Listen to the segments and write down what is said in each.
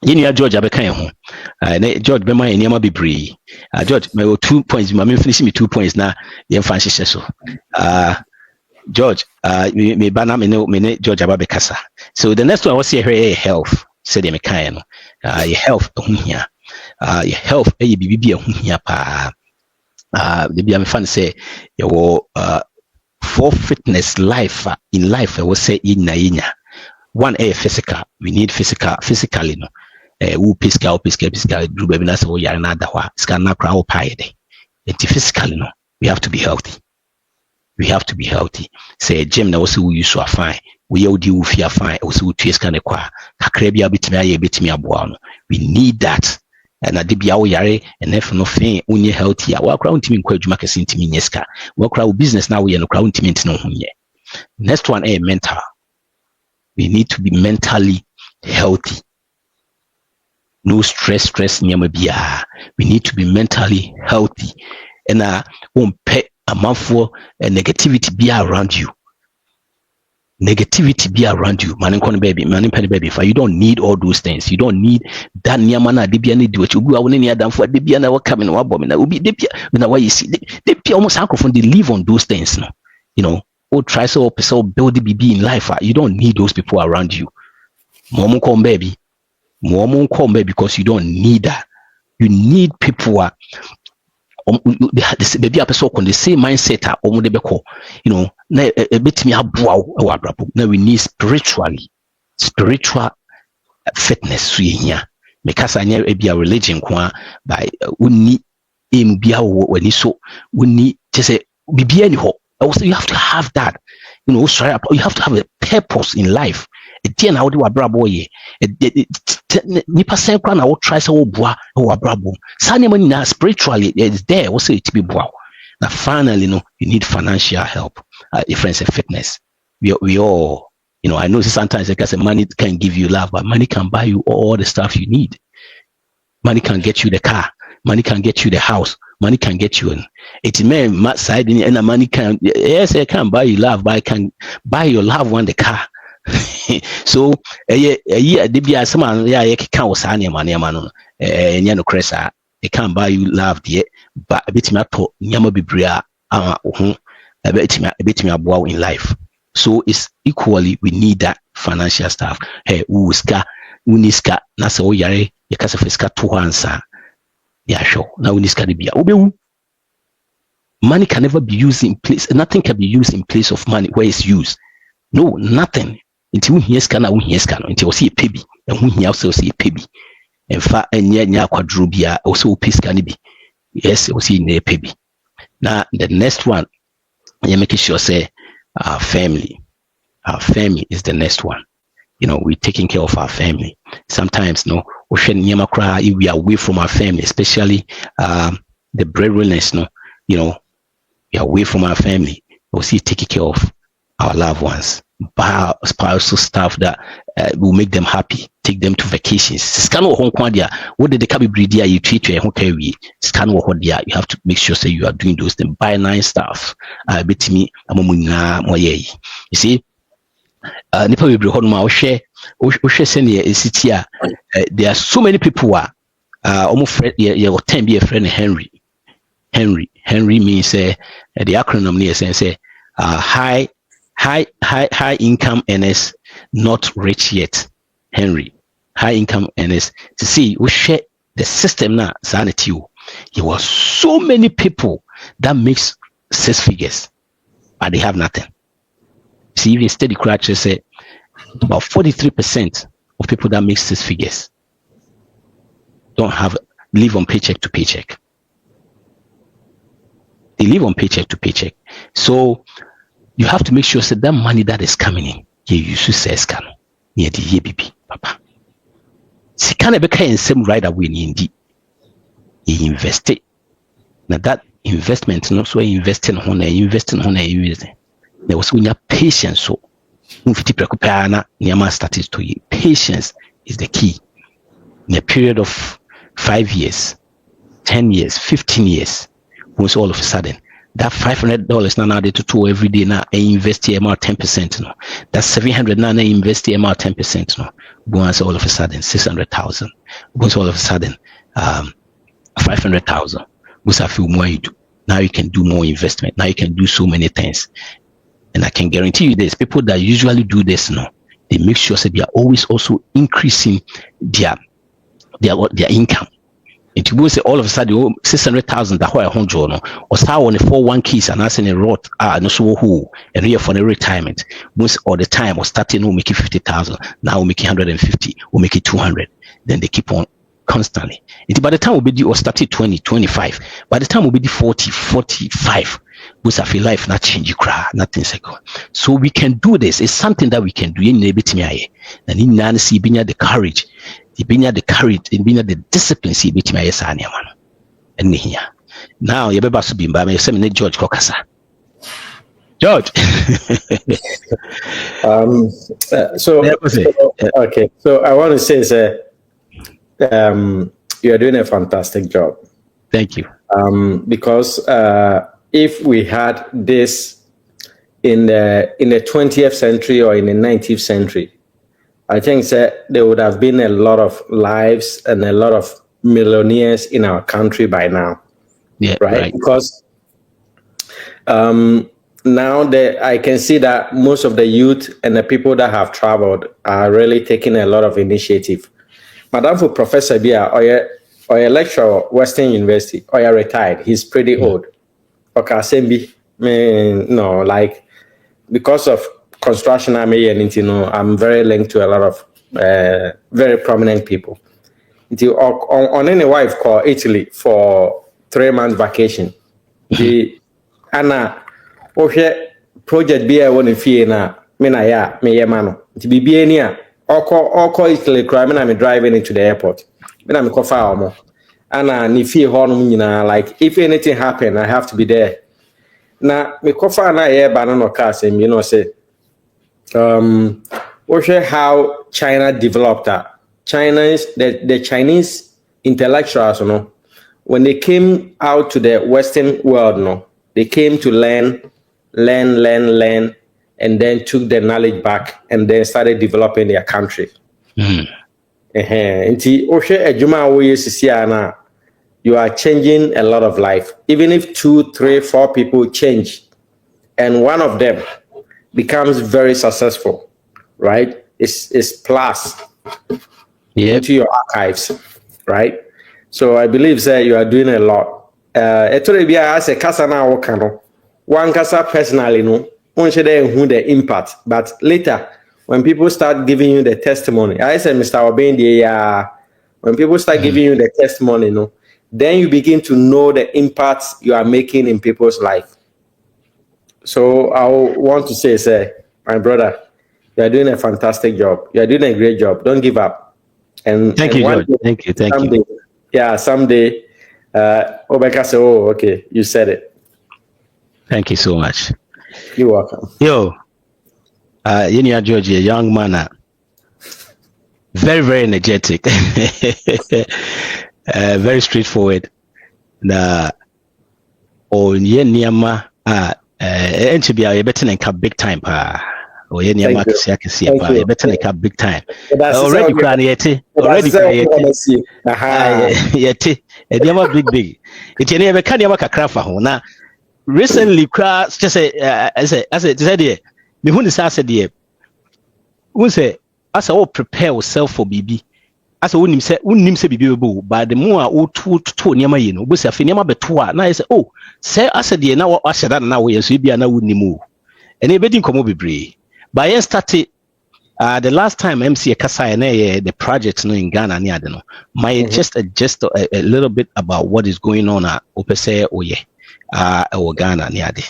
Yini George abeka ho. George be my niam bebree. George me 2 points, me finish me 2 points na ye fan hye so. George, me bana me George ababekasa. So the next one was here health. Said me kan no. Your health ho hia. Your health e bibi ho hia pa. The be am fan say your for fitness life in life I will say inya. One physical. We need physically no. Who physical do baby na so yare na da hwa. Ska na kra wo pa yede. Physically no. We have to be healthy. We have to be healthy. Say gym na also we use so fine. We all do fear fine. Also we twist kind of kwa. Kakra bia betimi aye betimi aboa no. We need that. And I did be our yare and if no thing unye healthy. Wa kra untimi nkwa adwuma kese ntimi nyeska. Wa kra business na we no kra untimi ntino hunye. Next one mental. We need to be mentally healthy. No stress nyama bia. We need to be mentally healthy. And a manful negativity be around you. Negativity be around you. Man baby. For you don't need all those things. You don't need that nyamana debia need what you go when adam for debia na coming wa bomb na ubi debia na why you see debia almost microphone they live on those things no. You know, or try so build the BB in life. You don't need those people around you. Momo come baby because you don't need that. You need people baby person on the same mindset you know na betimi aboa wa abrabo na we need spiritual fitness so here because anya be a religion kwa by uni em bia wani so uni just say bibia ni ho also you have to have that, you know, you have to have a purpose in life. Again, how do I brabo ye? Nipa say kwa na wo try say wo boa wo brabo. Sane money na spiritually it's there. What say it be boa. Now finally, you need financial help. Friends and fitness. We all, you know, I know sometimes like I say money can give you love, but money can buy you all the stuff you need. Money can get you the car. Money can get you the house. Money can get you in. It's man side and the money can, yes, I can buy you love, but I can buy your loved one the car. So they be as someone can't was any money man cresa they can't buy you love yet, but a bit me to nyama bibria a bit me aboa in life. So it's equally we need that financial stuff. Hey, uniska na se o yare ye kasa fiska to ansa. Yeah, sure. Now uniska de bia. Obewu. Money can never be used in place. Nothing can be used in place of money where it's used. No, nothing. Until we hear scan, until we see a baby, and we also see a baby. In fact, and yet, quadrubia also piece can be. Yes, we see a baby. Now, the next one, you're making sure say our family. Our family is the next one. You know, we're taking care of our family. Sometimes, if we are away from our family, especially the breadwinners, you know, we are away from our family. We'll see taking care of our loved ones, buy spousal stuff that will make them happy, take them to vacations. What did the cabby breed you treat you scan what you have to make sure say you are doing those things. Buy nice stuff. You see, there are so many who are almost your 10 be a friend Henry. Henry means the acronym near say high income earners, not rich yet. Henry, high income earners. To see, we share the system now. Sanity. There were so many people that makes 6 figures, but they have nothing. See, even steady crutches say about 43% of people that make 6 figures don't live on paycheck to paycheck. They live on paycheck to paycheck. So you have to make sure that money that is coming in, you should say scan near the baby, papa. See, can I be same right away in the invest it. Now that investment, not so investing on there was when your patience. So, patience is the key. In a period of 5 years, 10 years, 15 years, once all of a sudden that $500 now they to two every day now and invest here about 10%. No, that's 700 now and invest here about 10%. No, once all of a sudden 600,000. Once all of a sudden 500,000. Once I feel more you do. Now you can do more investment. Now you can do so many things. And I can guarantee you this: people that usually do this now, they make sure that they are always also increasing their income. It will say all of a sudden 600,000 that why 100 or start on the 401ks and asking a rot no so who and here for the retirement most all the time or starting will make it 50,000, now we'll make it 150, we'll make it 200, then they keep on constantly. By the time we'll be or started 20, 25, by the time we'll be 40, 45, because I feel life not change you cry, nothing second. So we can do this. It's something that we can do in Nebitimiaye. And in Nancy being the courage, being the the discipline, see Bitimiaye Sanya man. And here. Now you better be by me, George Kokasa. George. Okay. So I want to say you are doing a fantastic job. Thank you. Because if we had this in the 20th century or in the 19th century, I think that there would have been a lot of lives and a lot of millionaires in our country by now. Yeah, right. Because now I can see that most of the youth and the people that have traveled are really taking a lot of initiative. Madam for Professor Bia or a lecturer at Western University or a retired, he's pretty old. Okay, no, like because of construction, I'm very linked to a lot of very prominent people. On any wife called Italy for 3 months vacation. The Anna project be a one in Fiena, Menaya, Meyamano. To be near or call Italy crime and I'm driving into the airport. Then I'm Kofa. Anna Nifi Horn, like if anything happen, I have to be there. Now, me kofa na air banana cars and say, how China developed that. The Chinese intellectuals, when they came out to the Western world, they came to learn, and then took their knowledge back and then started developing their country. You are changing a lot of life. Even if 2, 3, 4 people change and one of them becomes very successful, right? It's plus into your archives, right? So I believe that you are doing a lot. As a Kasana one Kasa personally, who the impact, but later when people start giving you the testimony, I said, Mr. Obendi, when people start giving you the testimony, then you begin to know the impact you are making in people's life. So I want to say, my brother, you are doing a fantastic job. You are doing a great job. Don't give up. And thank you, George. Thank you. Yeah, someday, Obeka say, oh, okay, you said it. Thank you so much. You're welcome. Yo, George, a young man, very, very energetic. Very straightforward. Na on Yeniyama and to be a better than cap big time pa or Yeniyama Kasiakasi pa better than cap big time. Already crying yeti. Already crying yeti. Yeti big. It never can yama kakrafa ho na recently cry just say as said here me who is said here who say as I will prepare yourself for BB. As unim se bibi bu but the more to niama yi no busa fe niama beto a na say oh say asede na wa hyeda na we so bia na wonimu ene be din komo bebre by yen started the last time MC Kasa na the project no in Ghana ni ade no my just a little bit about what is going on at opese oye Ghana ni ade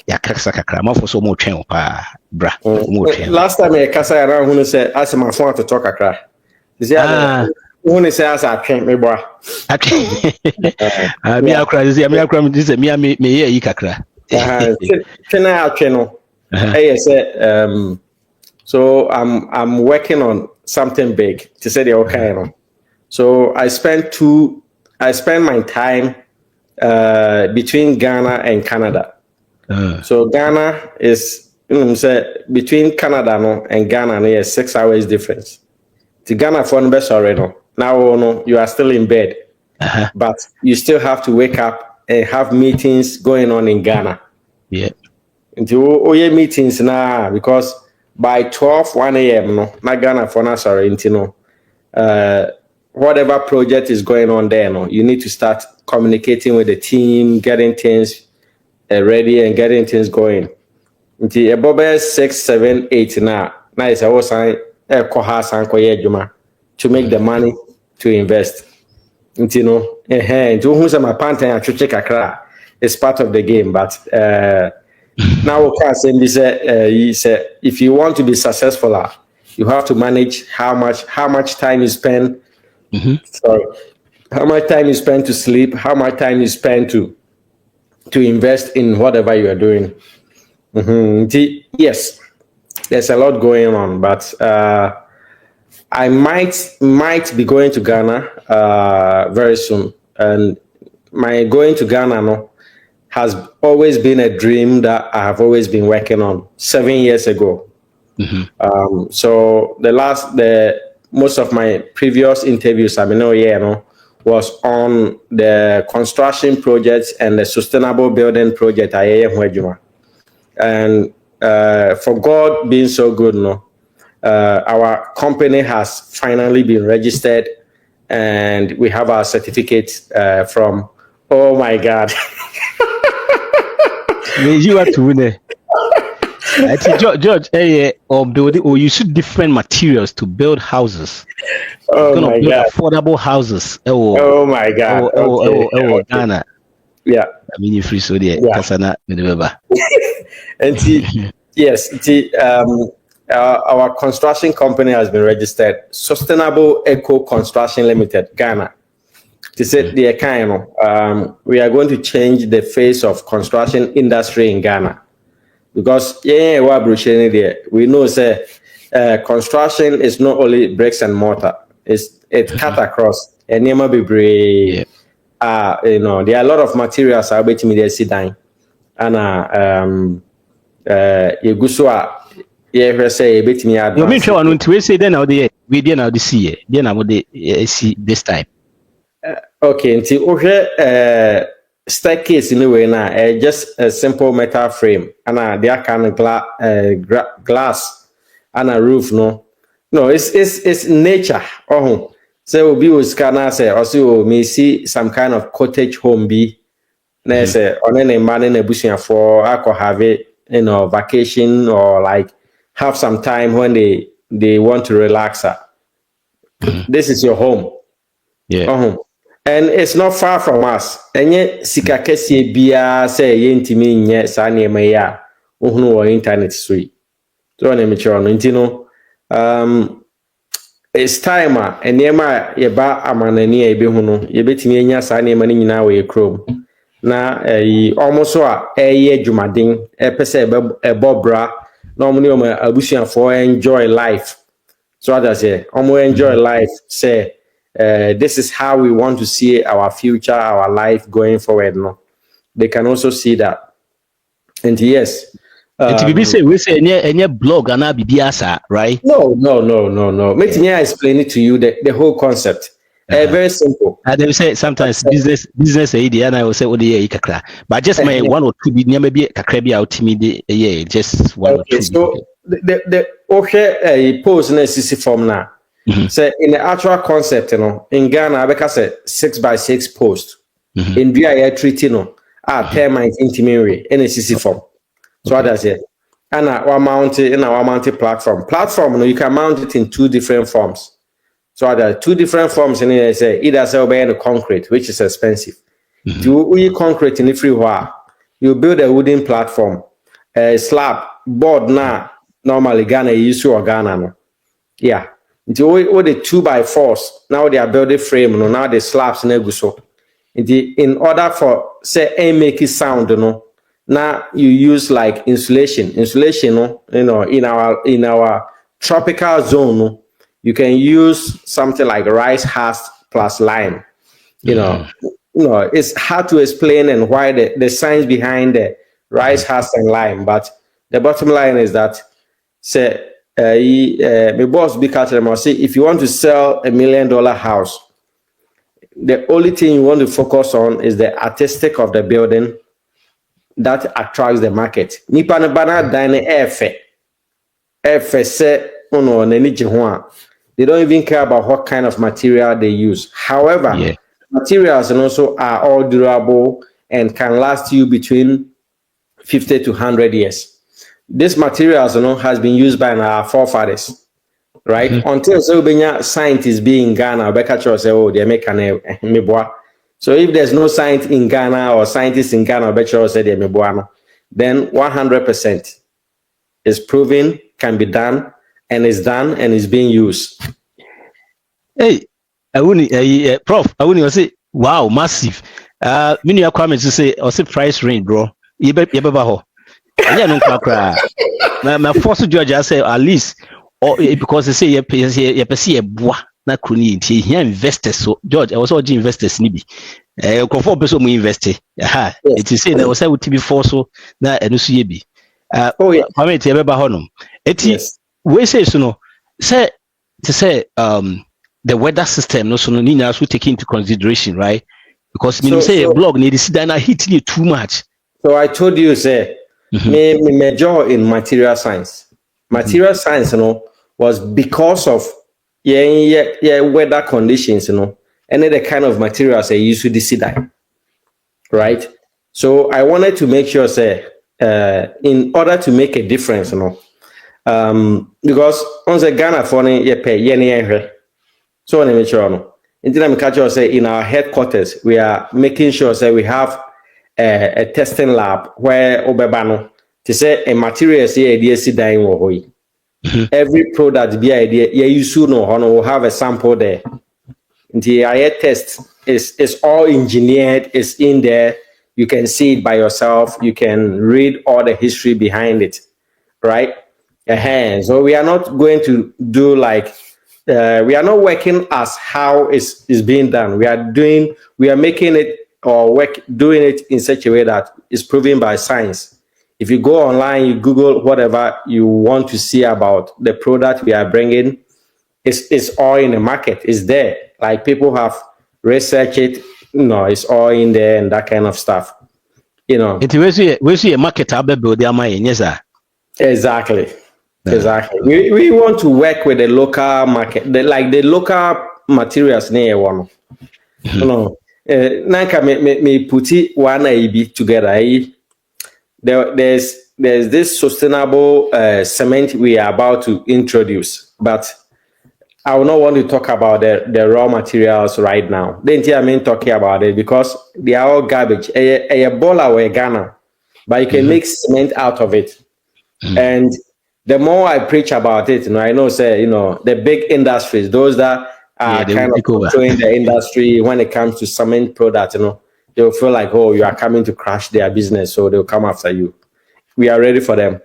ya kasa kakra ma for so mo twen pa bra mo twen last time Kasa na hu no say asema fon to talk kakra. When say as I can't me boy. Me akra this me ye kakra. Can I channel? So I'm working on something big to say the okay. So I spend my time between Ghana and Canada. So Ghana is, say between Canada no, and Ghana, no, 6 hours difference. The Ghana for the best already. Now no, you are still in bed, but you still have to wake up and have meetings going on in Ghana. Yeah. Into meetings now because by 1 a.m. no, not Ghana for now, sorry, no. Whatever project is going on there, no, you need to start communicating with the team, getting things ready and getting things going. Until about 6, 7, 8 now, is a sign to make the money to invest. You know, it's part of the game, but now we can say he said if you want to be successful, you have to manage how much time you spend. Sorry, how much time you spend to sleep, how much time you spend to invest in whatever you are doing. Yes, there's a lot going on, but I might be going to Ghana very soon, and my going to Ghana has always been a dream that I have always been working on 7 years ago. So most of my previous interviews was on the construction projects and the sustainable building project. And for God being so good, our company has finally been registered, and we have our certificate from. Oh my God! You have to win it. George, or you use different materials to build houses. Oh my God! Affordable houses. Oh my God! Okay. Ghana. Yeah. I mean, you free so there. Kasana, and yes, our construction company has been registered. Sustainable Eco Construction Limited, Ghana. They said we are going to change the face of construction industry in Ghana, because we know construction is not only bricks and mortar. It's cut across and there are a lot of materials are waiting me there sit down and you say you bet me advance. You mean sure we say then now we did now this year. Then I would see this time. Okay, until staircase in a way now, just a simple metal frame and there can glass and a roof. No, it's nature. Oh, so we will scanner say also may see some kind of cottage home be. Say on any man in a bush for I could have it, vacation or like have some time when they want to relax. This is your home. Yeah. And it's not far from us. And yet, Sikakesi Bia say yentimi nye sanye maya uhunu internet street. So it's time and yema yeba amanani ebe hunu yebetimi nya sanye mani nyina we chrome. Na almost jumadin pese bobra normally abusian for enjoy life. So others say enjoy life say this is how we want to see our future, our life going forward. No, they can also see that. And yes, we say any blog and BBS, right? No. Let me explain it to you the whole concept. Very simple. And they say sometimes business idea, and I will say, oh, yeah, but just my 1 or 2 maybe a out to me, yeah, just 1 or 2. So the post necessary form now. So in the actual concept, in Ghana, I say 6x6 post. In VIA treaty, termite intimate NCC form. So what does it? And our mounted platform. Platform, you can mount it in 2 different forms. So there are 2 different forms in it. Say either sell by the concrete, which is expensive. You concrete in the free while. You build a wooden platform, a slab, board now. Normally Ghana use to Ghana. No? Yeah. All the 2x4s now they are building frame. No, now the slabs so. In order for say make it sound, now you use like insulation. Insulation, in our tropical zone, you can use something like rice husk plus lime. it's hard to explain and why the science behind the rice husk and lime. But the bottom line is that, say, my boss be say, if you want to sell $1 million house, the only thing you want to focus on is the artistic of the building that attracts the market. Nipa ne bana dan efe se ono nani je ho a, they don't even care about what kind of material they use. However, materials and also are all durable and can last you between 50 to 100 years. This materials, has been used by our forefathers, right? Until so scientists be in Ghana, say, oh, they make so if there's no science in Ghana or scientists in Ghana, say they then 100% is proven, can be done, and is done and is being used. Hey, Prof, I wouldn't say, wow, massive. Many are coming to say, or say price range, bro. Yebebaho. Yeah, no crack. My first George, I say at least, or because they say you see a bois, not crony, here investors. So, George, I was all investors, nibi. Conform person we invest. Aha, it is saying that was I would be for so that and see be. Oh, yeah, I mean, Yebebaho. We say so, no, say to say, the weather system, no, so no, we take into consideration, right? Because when you say a blog need to sit down and hit you too much. So I told you, say, me major in material science. Material science, was because of weather conditions, and the kind of materials they use to see that, right? So I wanted to make sure, say, in order to make a difference, because on the Ghana for so let me sure in our headquarters we are making sure that we have a testing lab where obebano to say a material every product be idea you soon will have a sample there. The air test is all engineered, is in there. You can see it by yourself. You can read all the history behind it, right? So we are not going to do like we are not working as how is being done. We are making it or doing it in such a way that is proven by science. If you go online, you Google whatever you want to see about the product we are bringing, it's all in the market. It's there. Like people have researched it. It's all in there and that kind of stuff. We see a market Exactly. Exactly. We want to work with the local market, the local materials near one. Nanka me put it one AB together. There's this sustainable cement we are about to introduce, but I will not want to talk about the raw materials right now. Then talking about it because they are all garbage. A bola or a Ghana, but you can make cement out of it. And the more I preach about it, I know, say, the big industries, those that are kind of controlling the industry when it comes to cement products, they'll feel like, oh, you are coming to crash their business, so they'll come after you. We are ready for them.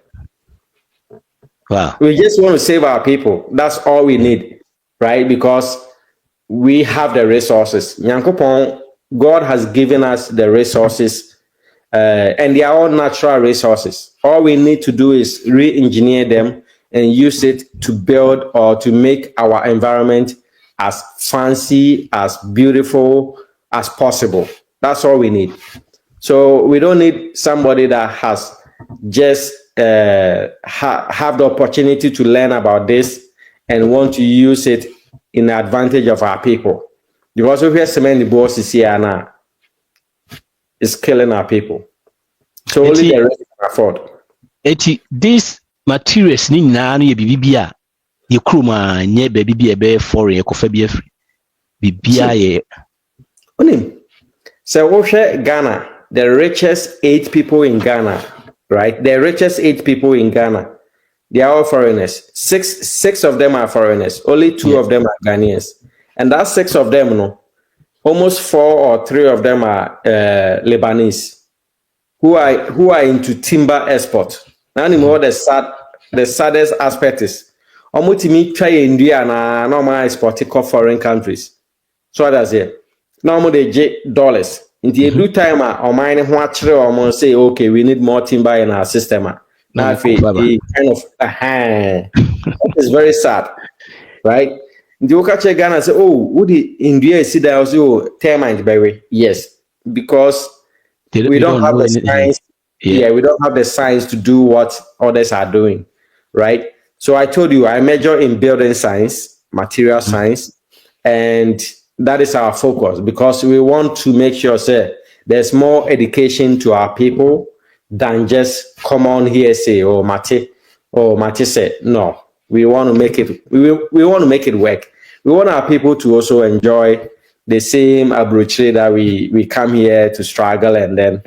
Wow. We just want to save our people. That's all we need, right? Because we have the resources. Nyankopon, God has given us the resources, and they are all natural resources. All we need to do is re-engineer them and use it to build or to make our environment as fancy, as beautiful as possible. That's all we need. So we don't need somebody that has just have the opportunity to learn about this and want to use it in the advantage of our people. Because if we have cement the boss is here now, it's killing our people. So only the rest can afford. These materials ni na no ye bibia ye kruma nye bibia be for ye kofa bi afri. Bibia ye. Onim. So we share Ghana, the richest 8 people in Ghana, right? The richest 8 people in Ghana. They are all foreigners. Six of them are foreigners. Only 2 of them are Ghanaians. And that 6 of them, almost 4 or 3 of them are Lebanese, who are into timber export. Now, the saddest aspect is, almost try India na normal export to foreign countries. So that's it. Normally they get dollars. In the due time, or mine, or say, okay, we need more timber in our system. Now, if it kind of, that is very sad, right? The Okache Ghana say, oh, would the India see that also termite berry? Yes, because we don't have the science. Yeah, we don't have the science to do what others are doing, right? So I told you, I major in building science, material science, and that is our focus because we want to make sure, say, there's more education to our people than just common hearsay or Mate said. No, we want to make it. We want to make it work. We want our people to also enjoy the same abrochire that we come here to struggle and then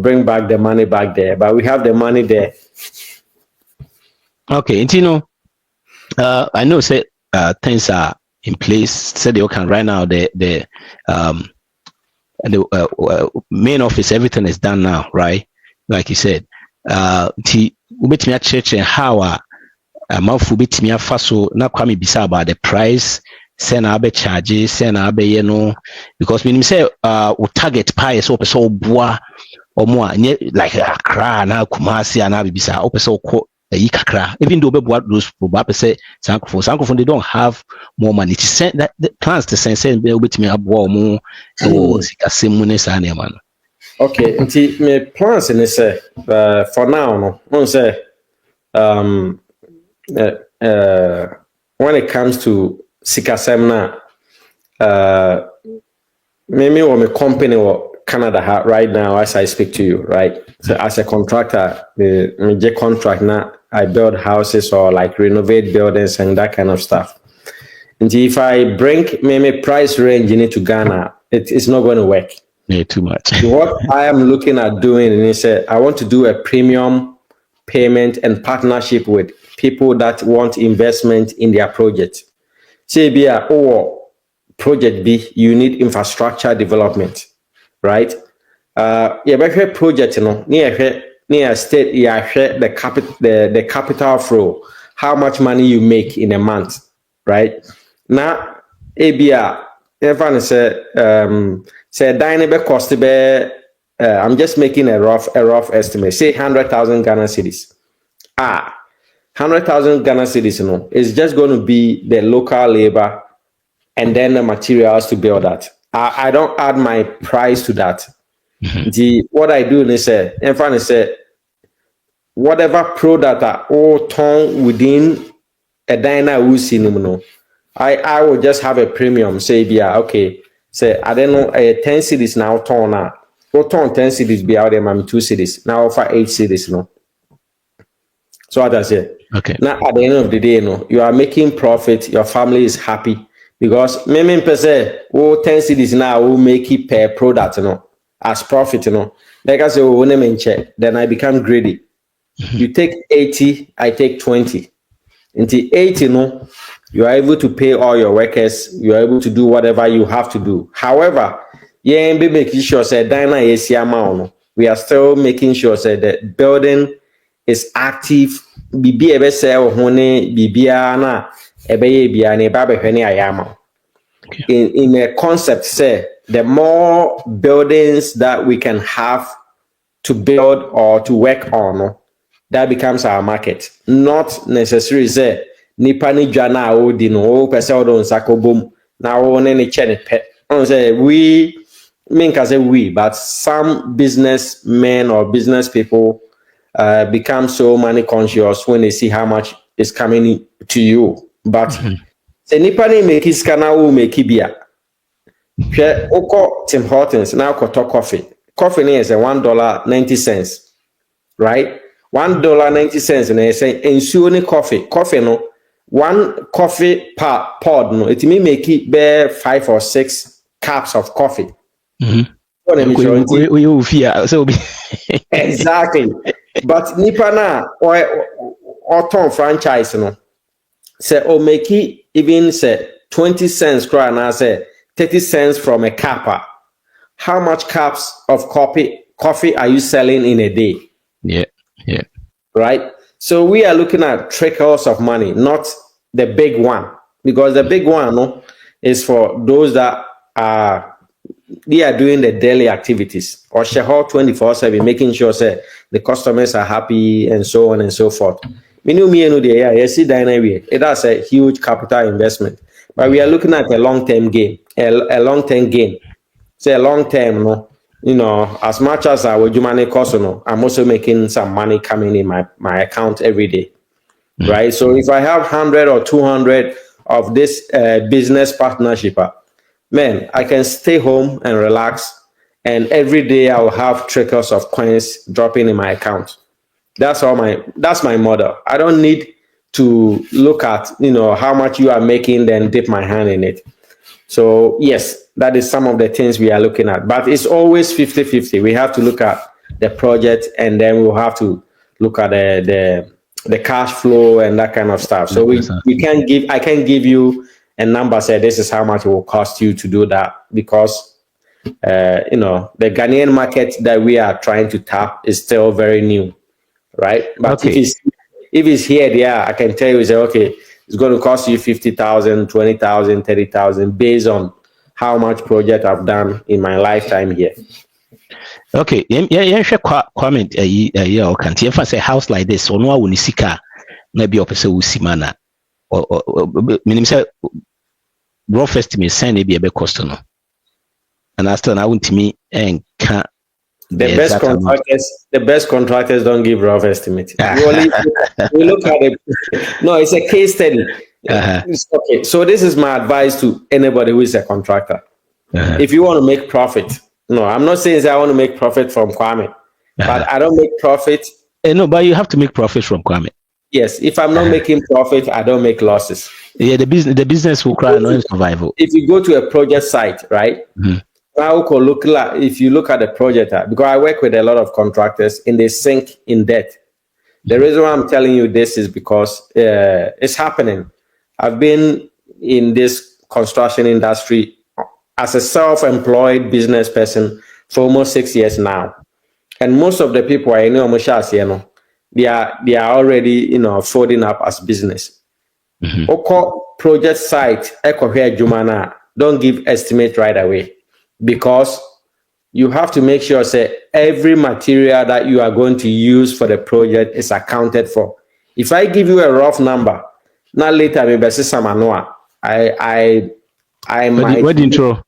bring back the money back there. But we have the money there. Okay, and I know say things are in place. Said you can right now the main office, everything is done now, right? Like you said, ubet me church and how amanfo betimi afa so na kwame bisa about the price, send abe charge, send abe because meaning say target price so person boa or more like Accra na Kumasi and Abisa or person kakra, even though those say Sankofo they don't have more money to send that the plans to send with me abo more or sikasemunes and man. Okay, my plans in say for now no say when it comes to sikasemna maybe or my company or Canada right now as I speak to you, right? So as a contractor, the contract now I build houses or like renovate buildings and that kind of stuff. And if I bring maybe price range into Ghana, it's not going to work. Yeah, too much. What I am looking at doing is I want to do a premium payment and partnership with people that want investment in their project. Say be project B, you need infrastructure development, right? Yeah, project, near state, the capital flow, how much money you make in a month, right? Now, ABR, everyone say dynamic cost I'm just making a rough estimate. Say 100,000 Ghana cedis. 100,000 Ghana cedis, it's just going to be the local labor and then the materials to build that. I don't add my price to that. What I do is whatever product are all torn within a dynamic I will just have a premium. Say, yeah, okay. Say, I don't know, 10 cities now torn out. Or torn 10 cities be out there, I'm 2 cities. Now offer 8 cities, So what I say. Okay. Now at the end of the day, you are making profit, your family is happy. Because maybe per se, 10 cities now will make it per product, as profit, Like I say, then I become greedy. You take 80, I take 20. Until 80, you are able to pay all your workers, you are able to do whatever you have to do. However, we are still making sure that building is active. In a concept, say the more buildings that we can have to build or to work on, that becomes our market. Not necessarily say nipa ni dwana odi no pese odo nsako bom na wo ne ne che ne pe. On say we but some businessmen or business people become so money conscious when they see how much is coming to you. But say nipa ni make iskana wo make bia. Hwe oko Tim Hortons na oko coffee. Coffee is $1.90, right? $1.90 and I say ensure coffee. Coffee no 1 coffee per pod no. It may make it bear 5 or 6 cups of coffee. Exactly. But nipa na or ton franchise no. Say make it even say 20 cents cry na say 30 cents from a cup. How much cups of coffee are you selling in a day? Yeah. Right? So we are looking at trickles of money, not the big one. Because the big one is for those that are they are doing the daily activities or share 24/7, making sure say the customers are happy and so on and so forth. Yes, that's a huge capital investment, but we are looking at a long-term gain, a long-term gain. Say a long-term, no, as much as our money cost, I'm also making some money coming in my account every day, right? So if I have 100 or 200 of this business partnership, man, I can stay home and relax, and every day I'll have trickles of coins dropping in my account. That's my model. I don't need to look at how much you are making, then dip my hand in it. So yes, that is some of the things we are looking at, but it's always 50-50. We have to look at the project, and then we'll have to look at the cash flow and that kind of stuff. So I can't give you a number, say this is how much it will cost you to do that, because the Ghanaian market that we are trying to tap is still very new, right? But if it's here, there, I can tell you, say, okay, it's going to cost you 50,000, 20,000, 30,000, based on how much project I've done in my lifetime here. Okay, comment or can't if I say house like this, or no one is sick, maybe opposite Usimana or meaning say rough estimate send a cost no. And after I want to me and can't. The best contractors don't give rough estimate. We look at it. No, it's a case study. Okay, so this is my advice to anybody who is a contractor. If you want to make profit, no, I'm not saying that I want to make profit from Kwame, but I don't make profit. No, but you have to make profit from Kwame. Yes, if I'm not making profit, I don't make losses. Yeah, the business will cry no survival. If you go to a project site, right? If you look at the project, because I work with a lot of contractors and they sink in debt. The reason why I'm telling you this is because it's happening. I've been in this construction industry as a self-employed business person for almost 6 years now. And most of the people I know, they are already, folding up as business. Project site, don't give estimate right away, because you have to make sure say every material that you are going to use for the project is accounted for. If I give you a rough number, not later maybe some I might wedding throw.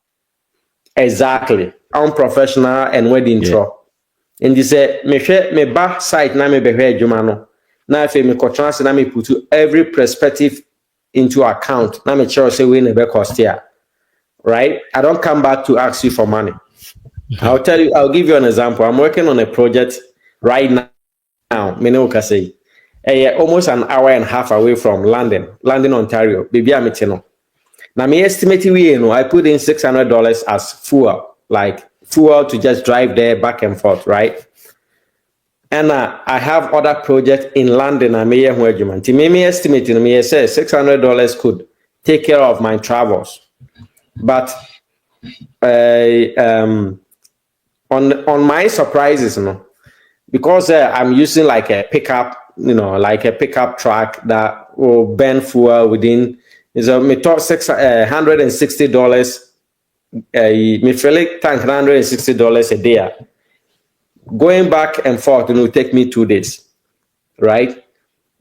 Exactly. Unprofessional and wedding throw. And they say me ba site na me behwe adwuma no. Na afi me kotran se na me put every perspective into account. Na me sure say we na be cost here. Right? I don't come back to ask you for money. I'll give you an example. I'm working on a project right now. Almost an hour and a half away from London, Ontario. Baby, I'm now, me estimate I put in $600 as fuel, like fuel to just drive there back and forth, right? And I have other projects in London. I may estimate me say $600 could take care of my travels. But on my surprises, because I'm using like a pickup, like a pickup truck that will burn fuel within. Is me talk $160. Me fill it tank $160 a day. Going back and forth, it will take me 2 days, right?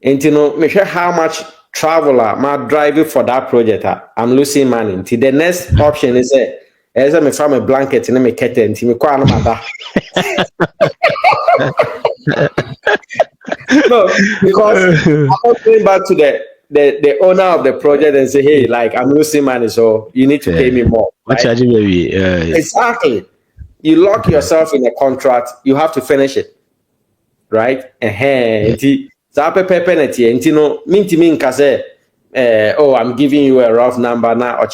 And me sure how much traveler my driving for that project. I'm losing money. The next option is as me found a blanket and me curtain. Me kwa no mada. No, because I'm not going back to the owner of the project and say, hey, like I'm losing money, so you need to pay me more. Right? Exactly. You lock yourself in a contract, you have to finish it. Right? I'm giving you a rough number now, or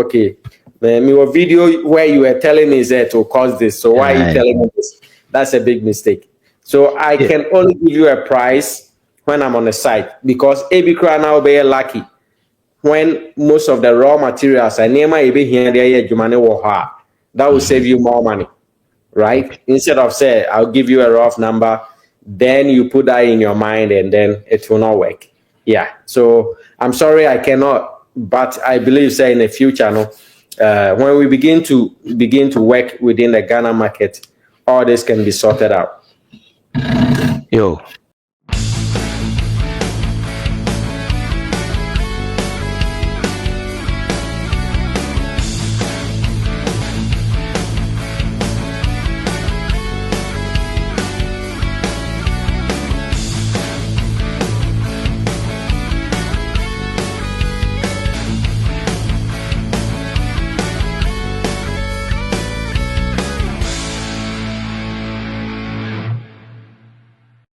okay. My video where you were telling me that to cause this, so why are you telling me this? That's a big mistake. So I can only give you a price when I'm on the site, because Abikra now be lucky when most of the raw materials are near my here that will save you more money, right? Instead of say I'll give you a rough number, then you put that in your mind and then it will not work. Yeah. So I'm sorry I cannot, but I believe say in the future, when we begin to work within the Ghana market, all this can be sorted out. Yo,